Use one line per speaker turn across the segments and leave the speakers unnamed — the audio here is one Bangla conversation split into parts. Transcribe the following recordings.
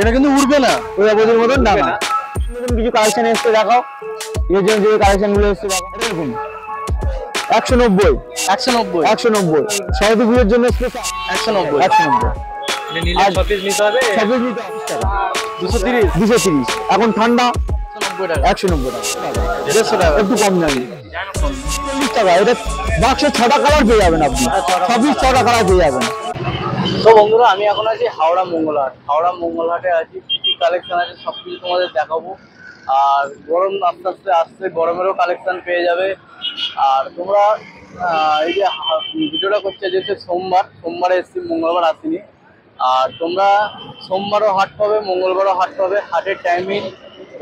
এটা কিন্তু উড়বে না,
প্রজাপতির মতন ডানা। নতুন কিছু কালেকশন এসছে দেখাও, এর জন্য যে কালেকশন গুলো এসছে দেখাও। এটা দেখুন 190 190 সরস্বতী পুজোর জন্য স্পেশাল 190
নিলে 6 পিস নিতে হবে,
6 পিস নিতে হবে
230
এখন ঠান্ডা
190 টাকা
190 টাকা একটু কম দামি 40 টাকা। এটা বাক্সে 6টা কালার পেয়ে যাবেন আপনি, 6টা কালার পেয়ে যাবেন।
তো বন্ধুরা আমি এখন আছি হাওড়া মঙ্গলহাটে আছি। কি কি কালেকশন আছে সবকিছু তোমাদের দেখাবো। আর গরম আস্তে আস্তে আসছে, গরমেরও কালেকশন পেয়ে যাবে। আর তোমরা এই যে ভিডিওটা করছে যেহেতু সোমবারে এসেছি, মঙ্গলবার আসিনি। আর তোমরা সোমবারও হাট পাবে, মঙ্গলবারও হাট পাবে। হাটের টাইমিং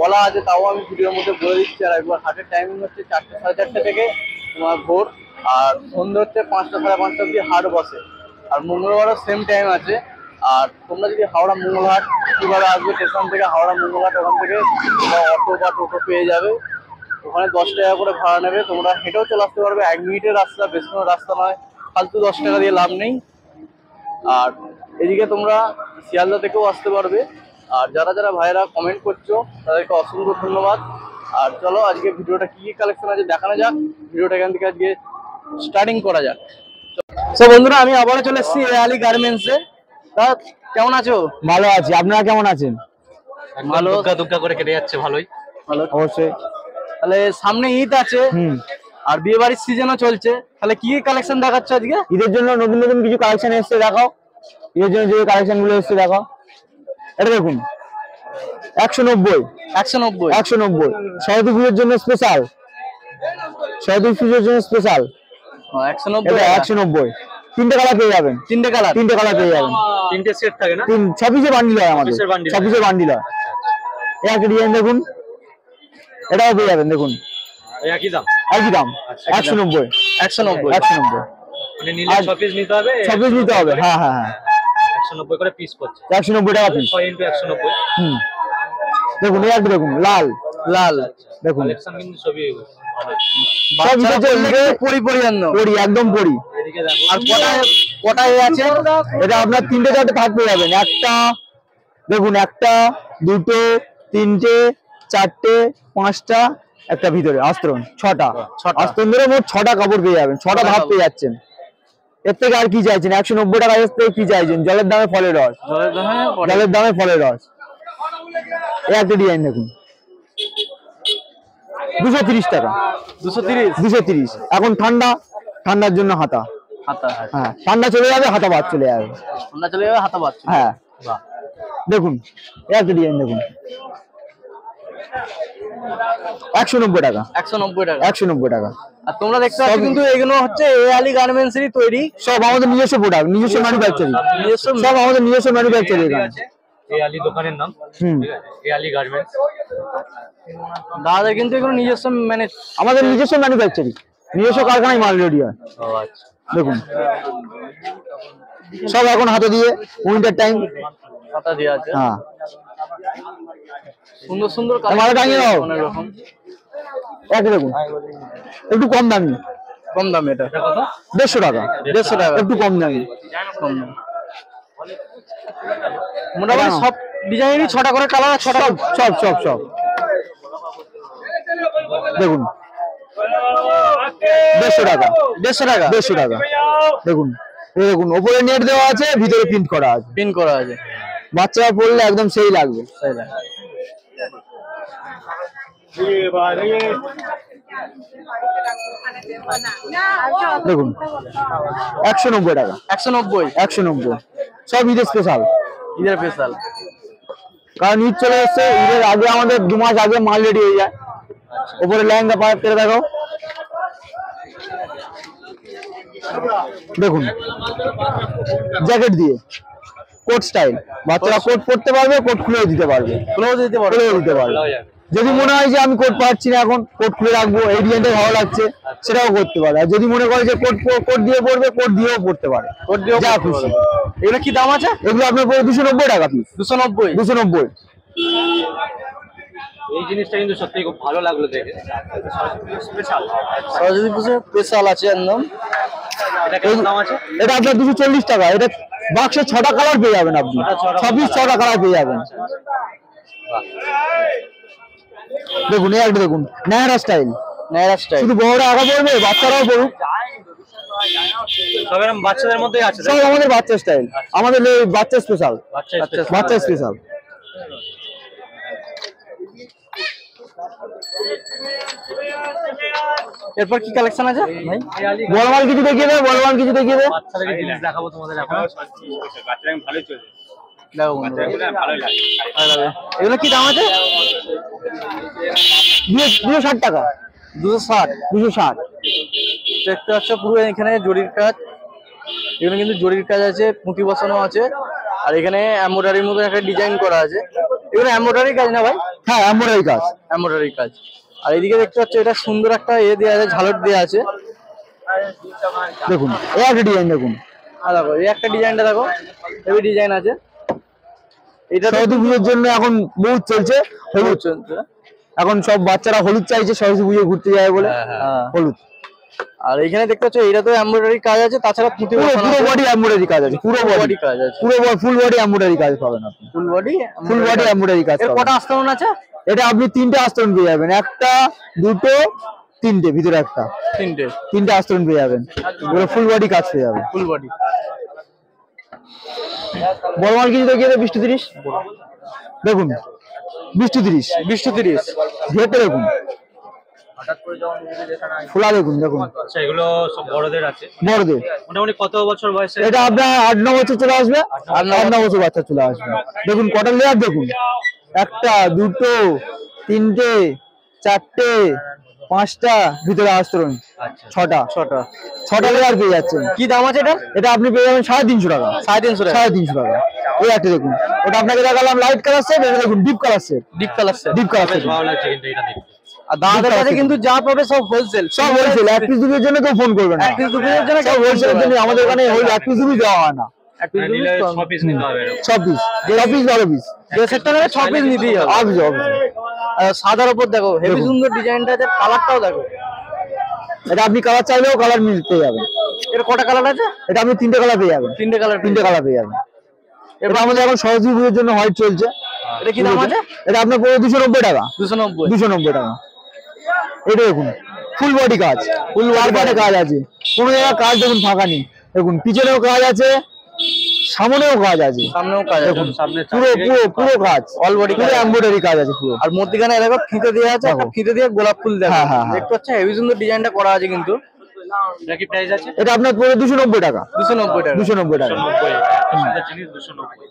বলা আছে, তাও আমি ভিডিওর মধ্যে বলে দিচ্ছি আর একবার। হাটের টাইমিং হচ্ছে 4টে সাড়ে 4টে থেকে তোমার ভোর, আর সন্ধ্যে হচ্ছে 5টা সাড়ে 5টা অব্দি হাট বসে। আর মঙ্গলবারও সেম টাইম আছে। আর তোমরা যদি হাওড়া মঙ্গলহাট কীভাবে আসবে, স্টেশন থেকে হাওড়া মঙ্গলহাট, ওখান থেকে অটো বা টোটো পেয়ে যাবে। ওখানে 10 টাকা করে ভাড়া নেবে। তোমরা হেঁটেও চলে আসতে পারবে, 1 মিনিটের রাস্তা, বেশি কোনো রাস্তা নয়। ফালতু 10 টাকা দিয়ে লাভ নেই। আর এদিকে তোমরা শিয়ালদা থেকেও আসতে পারবে। আর যারা যারা ভাইয়েরা কমেন্ট করছো তাদেরকে অসংখ্য ধন্যবাদ। আর চলো আজকে ভিডিওটা কি কি কালেকশন আছে দেখানো যাক। ভিডিওটা এখান থেকে আজকে স্টার্টিং করা যাক। তো বন্ধুরা আমি আবারও চলে এসেছি আলী গার্মেন্টসে। তা কেমন আছো?
ভালো আছি, আপনারা কেমন আছেন?
ভালো, দুগ্গা করে কেটে যাচ্ছে। ভালো
অবশ্যই।
তাহলে সামনে ঈদ আছে, আর বিয়ে বাড়ির সিজনও চলছে। তাহলে কি কালেকশন দেখাচ্ছ আজকে?
ঈদের জন্য নতুন নতুন কিছু কালেকশন এসছে দেখাও, ঈদের জন্য যে কালেকশন গুলো এসছে দেখাও। এটা দেখুন 190 সরস্বতী পুজোর জন্য স্পেশাল, 190 3টে কালার পেয়ে যাবেন। 3টে কালার পেয়ে যাবেন।
3টে সেট থাকে না,
6 পিসের বান্ডিল হয় আমাদের, 6 পিসের বান্ডিল হয়। একটা ডিজাইন দেখুন, এটাও পেয়ে যাবেন। দেখুন একই দাম 190
মানে নিলে 6 পিস নিতে হবে,
6 পিস নিতে হবে। হ্যাঁ
190 করে পিস পড়ছে,
190 টাকা পিস।
6 × 190।
দেখুন একটা দেখুন লাল দেখুন,
কালেকশন কিন্তু সবই
পরি একদম পরি।
এদিকে দেখো,
আর কটায় আছে এটা আপনার 3টে 4টে থাক পেয়ে যাবেন। একটা দেখুন, 1টা 2টো 3টে 4টে 5টা, একটা ভিতরে আস্তরণ 6টা আস্তরণ ধরে মোট 6টা কাপড় পেয়ে যাবেন, 6টা ভাব পেয়ে যাচ্ছেন। এর থেকে আর কি চাইছেন? 190 টাকা এর থেকে কি চাইছেন? জলের দামে ফলের রস, এই একটা ডিজাইন দেখুন 230 টাকা। 230 এখন ঠান্ডার জন্য হাতা। হ্যাঁ ঠান্ডা চলে যাবে, হাতা বাদ চলে যাবে। হ্যাঁ দেখুন এই একটা ডিজাইন দেখুন 190 টাকা। 190 টাকা।
আর তোমরা দেখতে পাচ্ছ কিন্তু এগুলো হচ্ছে আলী গার্মেন্টস এরই তৈরি,
সব আমাদের নিজস্ব প্রোডাক্ট, নিজস্ব ম্যানুফ্যাকচারিং, সব আমাদের নিজস্ব ম্যানুফ্যাকচারিং।
আলী দোকানের নাম, ঠিক আছে, আলী গার্মেন্টস। দাদা কিন্তু এগুলো নিজস্ব, মানে
আমাদের নিজস্ব ম্যানুফ্যাকচারিং, নিজস্ব কারখানায় মাল রেডি হয়। দেখুন সব এখন হাতে দিয়ে, উইন্টার টাইম
হাতা দিয়ে আছে।
হ্যাঁ
সুন্দর
মাল টাঙিয়ে দাও। এক দেখুন একটু কম দামি,
এটা কত?
150 টাকা। একটু কম দামি।
মোটামুটি সব ডিজাইনেরই 6টা করে কালার,
সব দেখুন 150 টাকা। দেখুন ওপরে নেট দেওয়া আছে, ভিতরে প্রিন্ট করা আছে। বাচ্চারা পড়লে একদম সেই লাগবে। দেখুন 190 টাকা। 190 সব ঈদের স্পেশাল। কারণ ঈদ চলে এসছে, ঈদের আগে আমাদের 2 মাস আগে মাল রেডি হয়ে যায়। উপরে লেহেঙ্গা পায়ে পেরে দেখো, দেখুন জ্যাকেট দিয়ে কোট স্টাইল, বাচ্চারা কোট পরতে পারবে, কোট খুলেও দিতে পারবে। যদি মনে হয় যে আমি কোট পাচ্ছি না, এখন কোট খুলে রাখবো, এই ডিজাইনটা ভালো লাগছে, সেটাও করতে পারে। আর যদি মনে করে যে কোট দিয়ে পরবে, কোট দিয়েও পরতে পারে, যা খুশি।
এগুলো কি দাম আছে?
এগুলো আপনার 290 টাকা পিস। 290।
এই জিনিসটা কিন্তু সত্যি খুব ভালো লাগলো দেখে। সরস্বতী পুজো স্পেশাল আছে একদম। এটা কেমন দাম আছে?
এটা আপনার 240 টাকা। এটা বাক্সে 6টা কালার পেয়ে যাবেন আপনি, 6টা কালার পেয়ে যাবেন। দেখুন এই একটা দেখুন নায়রা স্টাইল, শুধু বড়রা আগে পড়বে, বাচ্চারাও পড়ুক,
সব এরকম বাচ্চাদের মধ্যেই আছে,
সব আমাদের বাচ্চা স্টাইল, আমাদের বাচ্চা স্পেশাল, বাচ্চা স্পেশাল।
এরপর কি কালেকশন আছে ভাই?
বলমাল কিছু দেখিয়ে দেবে, বলমাল কিছু দেখিয়ে দেবে।
বাচ্চাদের জিনিস দেখাবো তোমাদের এখন।
বাচ্চারা ভালোই চলছে,
দেখো
বাচ্চাগুলো ভালোই লাগে।
এগুলো কি দাম আছে?
260 টাকা, 260।
দেখতে পাচ্ছ পুরো এখানে জরির কাজ, এখানে কিন্তু জরির কাজ আছে, পুঁতি বসানো আছে, আর এখানে এমব্রয়ডারির মতো একটা ডিজাইন করা আছে। এখানে এমব্রয়ডারি কাজ না ভাই?
হ্যাঁ এমব্রয়ডারি কাজ,
এমব্রয়ডারি কাজ। আর এইদিকে দেখতে পাচ্ছ এটা সুন্দর একটা দেওয়া আছে, ঝালর দেওয়া আছে।
দেখুন এই একটা ডিজাইন দেখুন,
আর দেখো এই একটা ডিজাইনটা দেখো, হেভি ডিজাইন আছে। এটা
সরস্বতী পুজোর জন্য এখন বহুত চলছে হলুদ, এখন সব বাচ্চারা হলুদ চাইছে সরস্বতী পুজো ঘুরতে যায় বলে, হলুদ।
আর এখানে দেখতে পাচ্ছ এটা তো এমব্রয়ডারি কাজ আছে, তাছাড়া পুঁতি
পুরো বডি এমব্রয়ডারি কাজ আছে, পুরো বডি
কাজ আছে,
পুরো ফুল বডি এমব্রয়ডারি কাজ পাবেন আপনি,
ফুল বডি
এমব্রয়ডারি কাজ
এর
পাবেন।
কটা আস্তরণ আছে?
এটা আপনি 3টে আস্তরণ পেয়ে যাবেন, একটা দুটো তিনটে, ভিতরে একটা, 3টে আস্তরণ পেয়ে যাবেন, পুরো ফুল বডি কাজ পেয়ে যাবেন।
Full body.
বড়মাল কিছু দেখিয়ে দেবে, 20-30 দেখুন, 20-30 ঘেটে দেখুন, খোলা দেখুন, দেখুন
আচ্ছা এগুলো সব বড়দের আছে,
বড়দের।
মোটামুটি কত বছর বয়সে?
এটা আপনার 8-9 বছর চলে আসবে, 8-9 বছর বাচ্চা চলে আসবে। দেখুন কটা লেয়ার দেখুন, একটা দুটো তিনটে চারটে পাঁচটা, ভিতরে আস্তরণ ছটা লেয়ার পেয়ে যাচ্ছেন।
কি দাম আছে এটা?
এটা আপনি পেয়ে যাবেন 350 টাকা,
350
টাকা। এই একটা দেখুন, ওটা আপনাকে দেখালাম লাইট কালার সেট, এটা দেখুন ডিপ কালার সেট,
ভালো লাগছে কিন্তু এটা দেখতে।
আর দাদাদের কাছে কিন্তু যা পাবে সব হোলসেল,
এক পিস দুপিসের জন্য কেউ ফোন করবেন না,
এক পিস দুপিসের জন্য
সব হোলসেলের জন্য, আমাদের এখানে এক পিস দুপিস দেওয়া হয় না,
এক পিস
নিলে 6 পিস নিতে হবে এরকম।
6 পিস 12 পিস,
যে সেটটা নেবে 6 পিস নিতেই হবে। আর সাদার উপর দেখো হেভি সুন্দর ডিজাইনটা আছে, কালারটাও দেখো,
এটা আপনি কালার চাইলেও কালার পেয়ে যাবেন।
এর কটা কালার আছে?
এটা আপনি 3টে কালার পেয়ে যাবেন, 3টে কালার পেয়ে যাবেন। এটা আমাদের এখন সরস্বতী পুজোর জন্য হোয়াইট চলছে।
এটা কি দাম আছে?
এটা আপনার পুরো 290 টাকা,
290
টাকা। এটা দেখুন ফুল বডি কাজ, ফুল বডি কাজ আছে, কোনো জায়গায় কাজ দেখুন ফাঁকা নেই, দেখুন পিছনেও কাজ আছে, সামনেও কাজ আছে, দেখুন পুরো কাজ, অল বডি পুরো এমব্রয়ডারি কাজ আছে পুরো।
আর মধ্যখানে দেখো ফিতে দেওয়া আছে, একটা ফিতে দিয়ে গোলাপ ফুল দেখো, দেখতে পাচ্ছ হেভি সুন্দর ডিজাইনটা করা আছে কিন্তু।
এটা কি প্রাইস আছে?
এটা আপনার পুরো 290 টাকা,
290 টাকা।
290 টাকা।
সুন্দর জিনিস 290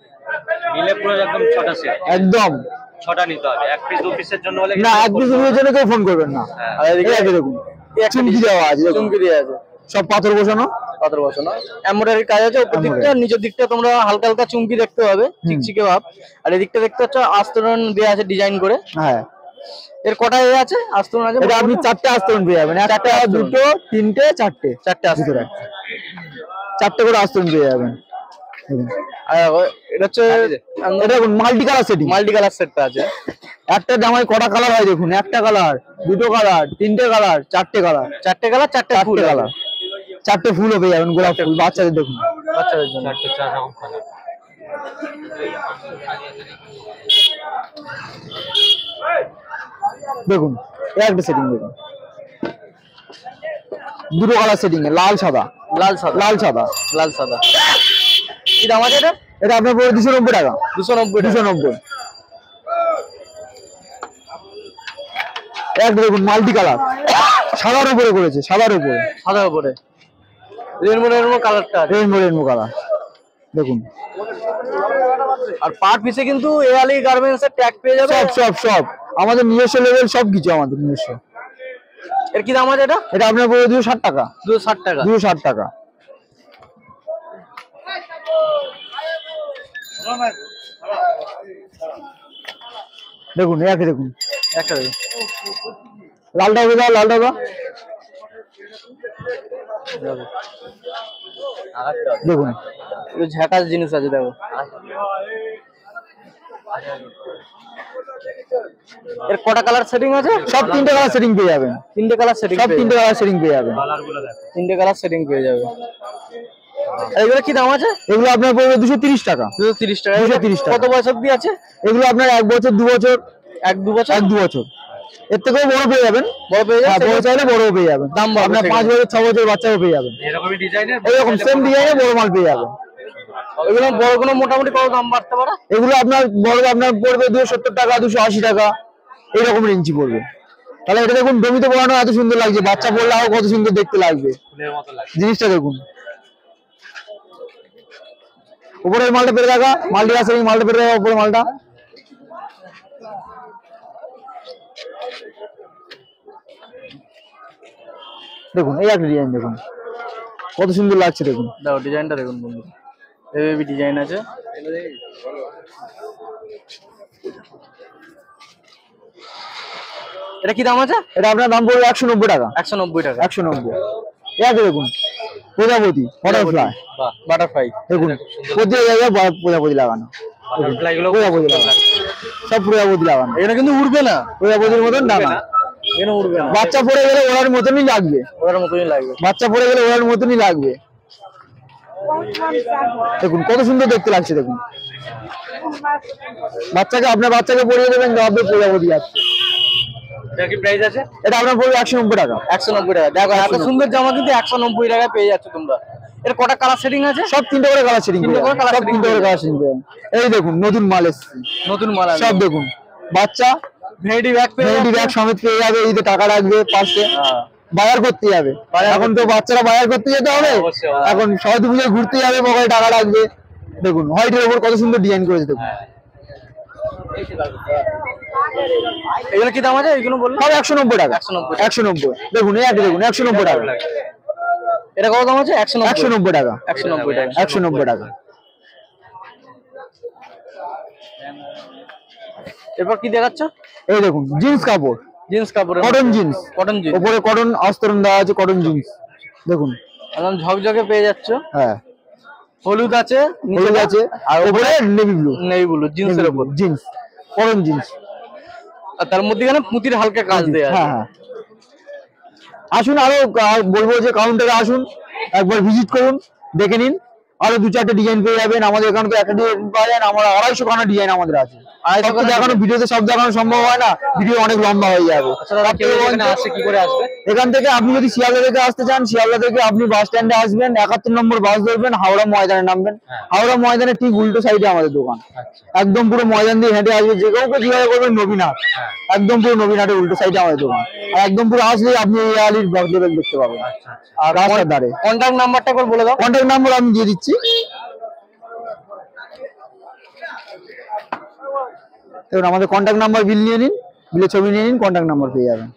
নিলে পুরো একদম 6টা সেট,
একদম
6টা নিতে হবে। এক পিস দু পিসের জন্য হলে
না, এক পিস দুপিসের জন্য কেউ ফোন করবেন না। আর এদিকে দেখুন চুমকি দেওয়া আছে,
চুমকি দেওয়া আছে,
সব পাথর বসানো,
এমব্রয়ডারি কাজ আছে। উপর দিকটা নিচের দিকটা তোমরা হালকা হালকা চুমকি দেখতে পাবে, চিকচিকে ভাব। আর এদিকটা দেখতে পাচ্ছ আস্তরণ দেওয়া আছে ডিজাইন করে।
হ্যাঁ
এর কটা আছে আস্তরণ আছে?
এটা আপনি 4টে আস্তরণ পেয়ে যাবেন, একটা দুটো তিনটে চারটে,
4টে আস্তরণ,
4টে করে আস্তরণ পেয়ে যাবেন।
আর এটা হচ্ছে
এটা মাল্টি কালার
সেটটা আছে।
একটা জামায় কটা কালার হয় দেখুন, একটা কালার, দুটো কালার, তিনটে কালার, চারটে কালার, চারটে ফুল কালার, 4টে ফুলও পেয়ে যাবেন, গোলাপ ফুল বাচ্চাদের দেখুন,
বাচ্চাদের জন্য
4 রকম কালার।
দেখুন এই একটা সেটিং দেখুন, দুটো কালার সেটিং, লাল সাদা।
কি দাম আছে এটা?
এটা আপনার পড়ে 290 টাকা,
290
এক দেখুন মাল্টি কালার, সাদার উপরে করেছে, সাদার উপরে
রেনবো কালারটা আছে,
রেনবো কালার দেখুন।
আর পার পিসে কিন্তু এআলি গার্মেন্টস এর ট্যাগ পেয়ে যাবে,
সব আমাদের নিজস্ব লেভেল, সব কিছু আমাদের নিজস্ব।
এর কি দাম আছে এটা?
এটা আপনার পড়ে 260 টাকা,
260 টাকা।
দেখুন একে দেখুন,
একটা
লালটা দাও, দেখুন
একটু ঝাঁকাস জিনিস আছে দেখো। এর কটা কালার সেটিং আছে?
সব 3টে কালার সেটিং পেয়ে যাবেন,
3টে কালার সেটিং,
সব 3টে কালার সেটিং পেয়ে যাবেন,
কালারগুলো দেখো,
3টে কালার সেটিং পেয়ে যাবে। আর এগুলো কি দাম আছে?
এগুলো আপনার পড়বে 230 টাকা।
230 টাকা।
230 টাকা।
কত বয়স অব্দি আছে?
এগুলো আপনার 1 বছর 2 বছর
1-2 বছর।
1-2 বছর। এর থেকেও বড় পেয়ে যাবেন।
বড় পেয়ে
হ্যাঁ,
যাচ্ছে?
বড় চাইলে বড়ও পেয়ে যাবেন।
দাম বাড়বে
আপনার 5 বছর 6 বছর বাচ্চাও পেয়ে যাবেন।
এরকমই ডিজাইনের
এরকম সেম ডিজাইনে বড় মাল পেয়ে যাবেন।
এগুলো বড়গুলো মোটামুটি কত দাম বাড়তে পারে?
এগুলো আপনার বড় আপনার পড়বে 270 টাকা 280 টাকা এইরকম রেঞ্জই পড়বে। তাহলে এটা দেখুন জমিতে পড়ানো এত সুন্দর লাগছে, বাচ্চা পড়লে আরো কত সুন্দর দেখতে লাগবে।
ফুলের মতো লাগে।
জিনিসটা দেখুন, উপরের মালটা পেরে দেখা, মালটি আছে মালটা পেরে দেখা, উপরে মালটা দেখুন, এই একটা ডিজাইন দেখুন কত সুন্দর লাগছে দেখুন।
দাও ডিজাইনটা দেখুন বন্ধু, এই ডিজাইন আছে। এটা কি দাম আছে?
এটা আপনার দাম পড়বে 190 টাকা।
190 টাকা।
190। এই একটা দেখুন প্রজাপতি বাটারফ্লাই,
বাহ, বাটারফ্লাই।
দেখুন প্রতি জায়গায় প্রজাপতি লাগানো,
বাটারফ্লাই গুলো
প্রজাপতি লাগানো, সব প্রজাপতি লাগানো।
এটা কিন্তু উড়বে না,
প্রজাপতির মতন ডানা।
এখানে উড়বে না।
বাচ্চা পড়ে গেলে ওড়ার মতনই লাগবে,
ওটার মতোই লাগবে।
বাচ্চা পড়ে গেলে ওড়ার মতনই লাগবে। দেখুন কত সুন্দর দেখতে লাগছে দেখুন। বাচ্চাকে আপনার বাচ্চাকে পরিয়ে দেবেন, ভাববে প্রজাপতি যাচ্ছে।
এটা কি প্রাইস আছে?
এটা আপনার পড়বে 190 টাকা।
190 টাকা। দেখো এত সুন্দর জামা কিন্তু 190 টাকায় পেয়ে যাচ্ছে তোমরা। এর কটা কালার সেটিং আছে?
সব 3টে করে কালার সেটিং,
3টে করে colour
সব
setting
3টে করে কালার সেটিং। এই দেখুন নতুন মাল এসেছে,
নতুন মাল আছে।
সব দেখুন। বাচ্চা
ভেডি ব্যাগ পেয়ে
ভ্যানিটি ব্যাগ সমেত পেয়ে যাবে, ঈদে টাকা রাখবে পাশে, বাজার করতে যাবে। এখন তো বাচ্চারা বাজার করতে যেতে হবে,
অবশ্যই।
এখন সরস্বতী পুজোয় ঘুরতে যাবে, পকেটে টাকা রাখবে। দেখুন হোয়াইটের উপর কত সুন্দর ডিজাইন করেছে দেখুন।
এগুলো কি দাম আছে? এইগুলো বললো
সব 190 টাকা।
190
190। দেখুন এই একটা দেখুন 190 টাকা।
এটা কত দাম আছে? 190
190 টাকা।
190 টাকা।
190 টাকা।
এরপর কি দেখাচ্ছ?
এই দেখুন জিন্স কাপড়,
জিন্স কাপড়,
কটন জিন্স,
কটন জিন্স।
উপরে কটন আস্তরণ দেওয়া আছে, কটন জিন্স দেখুন।
একদম ঝকঝকে পেয়ে যাচ্ছ।
হ্যাঁ,
হলুদ আছে,
হলুদ আছে, আর উপরে নেভি ব্লু,
নেভি ব্লু জিন্সের উপর।
Jeans, cotton jeans.
আর তার মধ্যে এখানে পুঁতির হালকা কাজ দেয়া আছে।
হ্যাঁ হ্যাঁ। আসুন, আরো বলবো যে কাউন্টারে আসুন, একবার ভিজিট করুন, দেখে নিন। আরো 2-4টে ডিজাইন পেয়ে যাবেন। আমাদের এখানে তো একটা ডিজাইন পাওয়া যায় না, আমার 250 খানা ডিজাইন আমাদের আছে। সব তো দেখানো ভিডিওতে সব দেখানো সম্ভব হয় না, ভিডিও অনেক লম্বা হয়ে যাবে।
কেউ এখানে আসে কি করে আসবে?
এখান থেকে আপনি যদি শিয়ালদা থেকে আসতে চান, শিয়ালদা থেকে আপনি বাস স্ট্যান্ডে আসবেন, 71 নম্বর বাস ধরবেন, হাওড়া ময়দানে নামবেন। হাওড়া ময়দানের ঠিক উল্টো সাইডে আমাদের দোকান। একদম পুরো ময়দান দিয়ে হেঁটে আসবে, যে কাউকে জিজ্ঞাসা করবেন নবীনহাট, একদম পুরো নবীনহাটের উল্টো সাইডে আমাদের দোকান। আর একদম পুরো আসলেই আপনি এই আলির ব্লক লেভেল দেখতে পাবেন। আর রাস্তার ধারে
কন্ট্যাক্ট নাম্বারটা একবার বলে দাও।
কন্ট্যাক্ট নাম্বার আমি দিয়ে দিচ্ছি। দেখুন আমাদের কন্ট্যাক্ট নাম্বার, বিল নিয়ে নিন, বিলের ছবি নিয়ে নিন, কন্ট্যাক্ট নাম্বার পেয়ে যাবেন।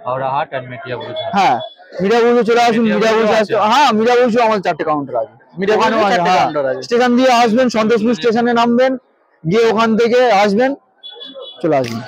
হাওড়া হাট আর মেটিয়াপুর।
হ্যাঁ, মিরাবুজে চলে আসুন, মিরাবুজে আসতে, হ্যাঁ মিরাবুজে আমাদের 4টে কাউন্টার আছে।
মিরাবুজে 4টে কাউন্টার আছে।
স্টেশন দিয়ে আসবেন, সন্তোষপুর স্টেশনে নামবেন, গিয়ে ওখান থেকে আসবেন, চলে আসবেন।